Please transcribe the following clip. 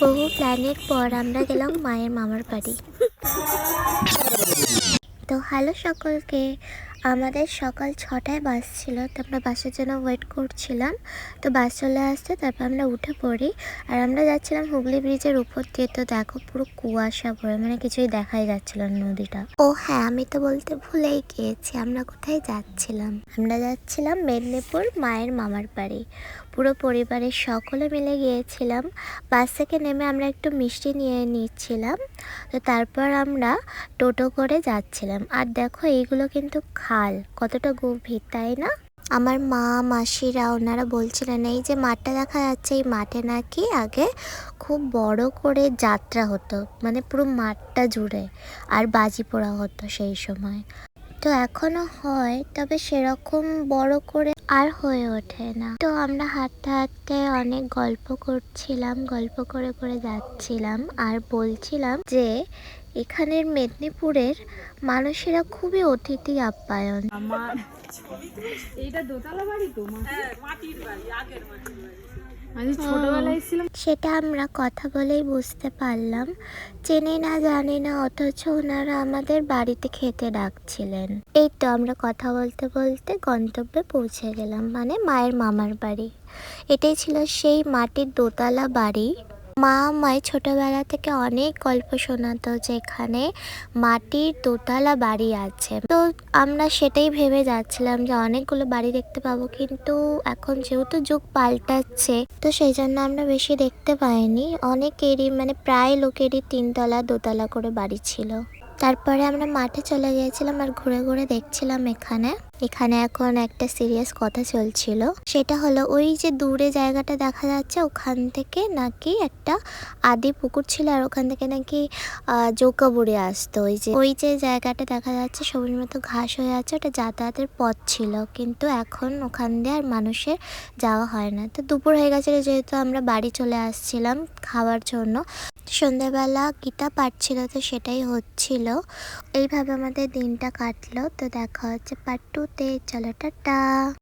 বহু প্ল্যানের পর আমরা গেলাম মায়ের মামার বাড়ি। তো হ্যালো সকলকে, আমাদের সকাল 6টায় বাস ছিল, তো আমরা বাসের জন্য ওয়েট করছিলাম। তো বাস চলে আসছে, তারপর আমরা উঠে পড়ি। আর আমরা যাচ্ছিলাম হুগলি ব্রিজের উপর দিয়ে। তো দেখো পুরো কুয়াশা পড়ে, মানে কিছুই দেখাই যাচ্ছিল না নদীটা। ও হ্যাঁ, আমি তো বলতে ভুলেই গিয়েছি আমরা কোথায় যাচ্ছিলাম। আমরা যাচ্ছিলাম মেদিনীপুর মায়ের মামার বাড়ি। পুরো পরিবারের সকলে মিলে গিয়েছিলাম। বাস থেকে নেমে আমরা একটু মিষ্টি নিয়ে নিচ্ছিলাম। তো তারপর আমরা টোটো করে যাচ্ছিলাম। আর দেখো এইগুলো কিন্তু খাল, কতটা গভীর তাই না? আমার মা মাসিরা ওনারা বলছিলেন এই যে মাঠটা দেখা যাচ্ছে, এই মাঠে নাকি আগে খুব বড় করে যাত্রা হতো, মানে পুরো মাঠটা জুড়ে, আর বাজি পোড়া হতো সেই সময়। তো এখনো হয়, তবে সেরকম বড় করে আর হয়ে ওঠে না। তো আমরা হাঁটতে হাঁটতে অনেক গল্প করছিলাম, গল্প করে করে যাচ্ছিলাম আর বলছিলাম যে এখানের মেদিনীপুরের মানুষেরা খুবই অতিথি আপ্যায়ন। আমার এইটা দোতলা বাড়ি তো মাটির বাড়ি, আগের মাটির বাড়ি। আমি ছোটবেলায় ছিলাম, সেটা আমরা কথা বলেই বুঝতে পারলাম। চেনে না জানি না, অথচ ওনারা আমাদের বাড়িতে খেতে ডাকছিলেন। এই তো আমরা কথা বলতে বলতে গন্তব্যে পৌঁছে গেলাম, মানে মায়ের মামার বাড়ি। এটাই ছিল সেই মাটির দোতলা বাড়ি। মা আমায় ছোটবেলা থেকে অনেক গল্প শোনাতো যে এখানে মাটির দোতলা বাড়ি আছে। তো আমরা সেটাই ভেবে যাচ্ছিলাম যে অনেকগুলো বাড়ি দেখতে পাবো, কিন্তু এখন যেহেতু যুগ পাল্টাচ্ছে তো সেই জন্য আমরা বেশি দেখতে পাইনি। অনেকেরই, মানে প্রায় লোকেরই 3তলা 2তলা করে বাড়ি ছিল। তারপরে আমরা মাঠে চলে গিয়েছিলাম আর ঘুরে ঘুরে দেখছিলাম। এখানে এখন একটা সিরিয়াস কথা চলছিল, সেটা হলো ওই যে দূরে জায়গাটা দেখা যাচ্ছে, ওখান থেকে নাকি একটা আদি পুকুর ছিল, আর ওখান থেকে নাকি জৌকা বুড়ি আসতো। ওই যে জায়গাটা দেখা যাচ্ছে সবুজ মতো ঘাস হয়ে আছে, ওটা যাতায়াতের পথ ছিল, কিন্তু এখন ওখান দিয়ে আর মানুষের যাওয়া হয় না। তো দুপুর হয়ে গেছিলো, যেহেতু আমরা বাড়ি চলে আসছিলাম খাওয়ার জন্য। সন্ধ্যাবেলা গীতা পাঠ ছিল, তো সেটাই হচ্ছিল। এইভাবে আমাদের দিনটা কাটলো। তো দেখা হচ্ছে পার্ট 2-তে। চলো টাটা।